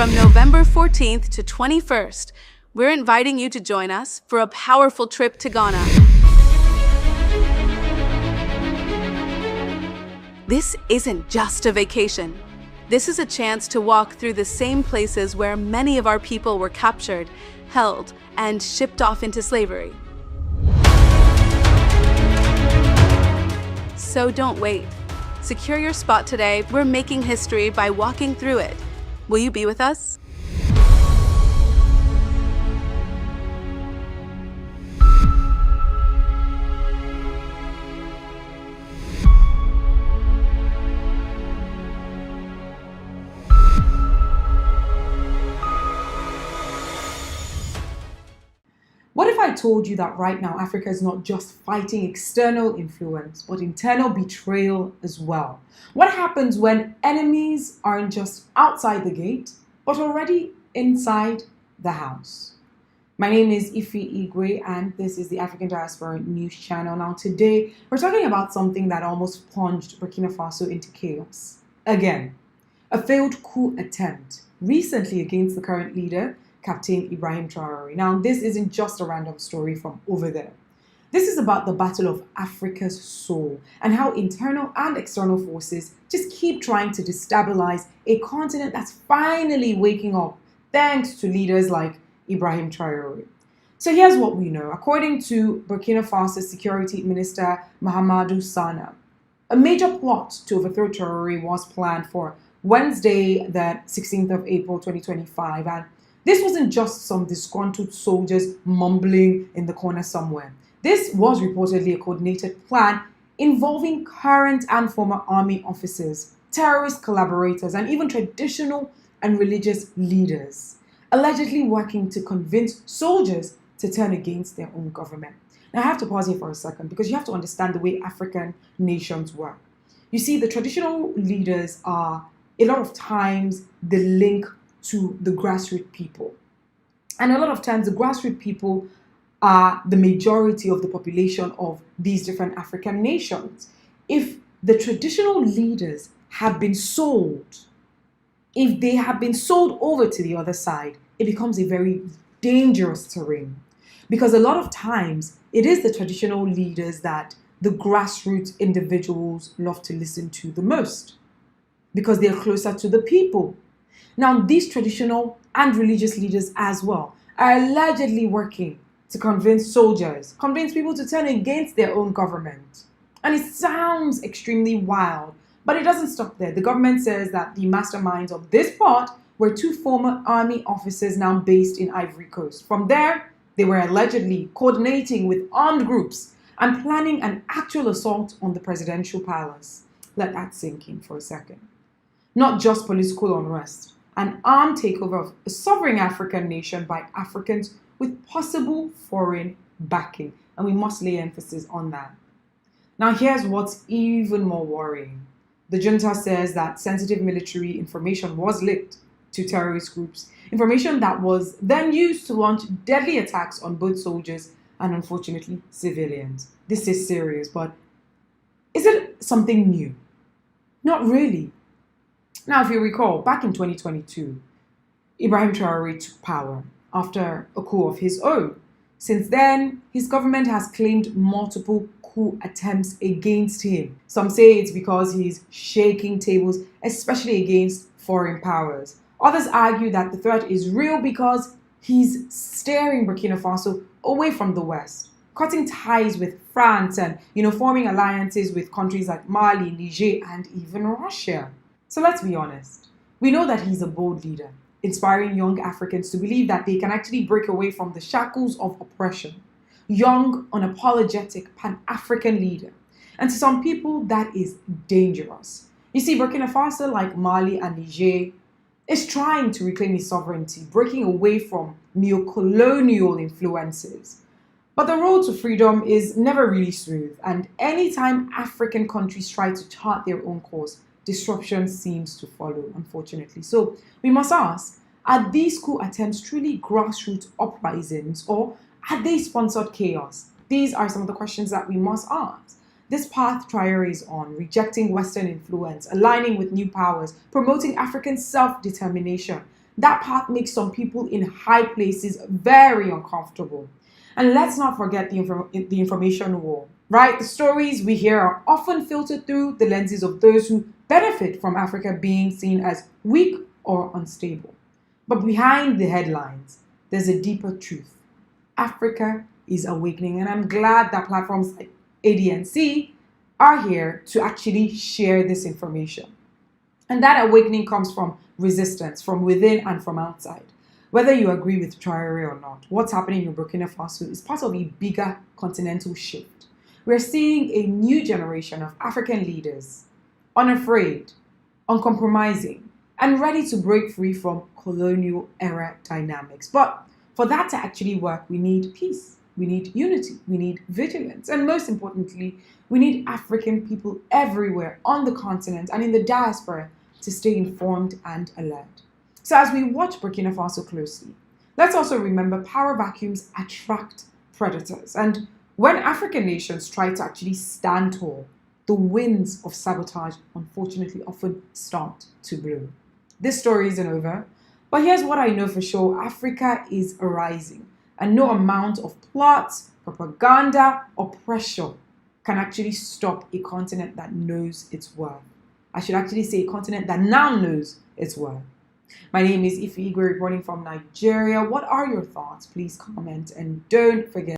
From November 14th to 21st, we're inviting you to join us for a powerful trip to Ghana. This isn't just a vacation. This is a chance to walk through the same places where many of our people were captured, held, and shipped off into slavery. So don't wait. Secure your spot today. We're making history by walking through it. Will you be with us? What if I told you that right now Africa is not just fighting external influence, but internal betrayal as well? What happens when enemies aren't just outside the gate, but already inside the house? My name is Ify Igwe, and this is the African Diaspora News Channel. Now today, we're talking about something that almost plunged Burkina Faso into chaos. Again, a failed coup attempt, recently against the current leader, Captain Ibrahim Traoré. Now, this isn't just a random story from over there. This is about the battle of Africa's soul and how internal and external forces just keep trying to destabilize a continent that's finally waking up thanks to leaders like Ibrahim Traoré. So here's what we know. According to Burkina Faso Security Minister Mahamadou Sana, a major plot to overthrow Traoré was planned for Wednesday, the 16th of April 2025, and this wasn't just some disgruntled soldiers mumbling in the corner somewhere. This was reportedly a coordinated plan involving current and former army officers, terrorist collaborators, and even traditional and religious leaders, allegedly working to convince soldiers to turn against their own government. Now, I have to pause here for a second because you have to understand the way African nations work. You see, the traditional leaders are a lot of times the link to the grassroots people. And a lot of times the grassroots people are the majority of the population of these different African nations. If the traditional leaders have been sold, if they have been sold over to the other side, it becomes a very dangerous terrain. Because a lot of times it is the traditional leaders that the grassroots individuals love to listen to the most because they are closer to the people. Now, these traditional and religious leaders as well are allegedly working to convince soldiers, convince people to turn against their own government. And it sounds extremely wild, but it doesn't stop there. The government says that the masterminds of this plot were two former army officers now based in Ivory Coast. From there, they were allegedly coordinating with armed groups and planning an actual assault on the presidential palace. Let that sink in for a second. Not just political unrest, an armed takeover of a sovereign African nation by Africans with possible foreign backing. And we must lay emphasis on that. Now, here's what's even more worrying. The junta says that sensitive military information was leaked to terrorist groups, information that was then used to launch deadly attacks on both soldiers and, unfortunately, civilians. This is serious, but is it something new? Not really. Now, if you recall, back in 2022, Ibrahim Traoré took power after a coup of his own. Since then, his government has claimed multiple coup attempts against him. Some say it's because he's shaking tables, especially against foreign powers. Others argue that the threat is real because he's steering Burkina Faso away from the West, cutting ties with France and, forming alliances with countries like Mali, Niger, and even Russia. So let's be honest. We know that he's a bold leader, inspiring young Africans to believe that they can actually break away from the shackles of oppression. Young, unapologetic, Pan-African leader. And to some people, that is dangerous. You see, Burkina Faso, like Mali and Niger, is trying to reclaim its sovereignty, breaking away from neo-colonial influences. But the road to freedom is never really smooth, and anytime African countries try to chart their own course, disruption seems to follow, unfortunately. So we must ask, are these coup attempts truly grassroots uprisings, or are they sponsored chaos? These are some of the questions that we must ask. This path Traoré is on, rejecting Western influence, aligning with new powers, promoting African self-determination, that path makes some people in high places very uncomfortable. And let's not forget the information war, right? The stories we hear are often filtered through the lenses of those who benefit from Africa being seen as weak or unstable. But behind the headlines, there's a deeper truth. Africa is awakening, and I'm glad that platforms like ADNC are here to actually share this information. And that awakening comes from resistance, from within and from outside. Whether you agree with Traoré or not, what's happening in Burkina Faso is part of a bigger continental shift. We're seeing a new generation of African leaders, unafraid, uncompromising, and ready to break free from colonial era dynamics. But for that to actually work, we need peace, we need unity, we need vigilance, and most importantly, we need African people everywhere on the continent and in the diaspora to stay informed and alert. So as we watch Burkina Faso closely, let's also remember power vacuums attract predators. And when African nations try to actually stand tall, the winds of sabotage unfortunately often start to blow. This story isn't over, but here's what I know for sure. Africa is arising, and no amount of plots, propaganda, or pressure can actually stop a continent that knows its worth. I should actually say a continent that now knows its worth. My name is Ify Igwe, reporting from Nigeria. What are your thoughts? Please comment, and don't forget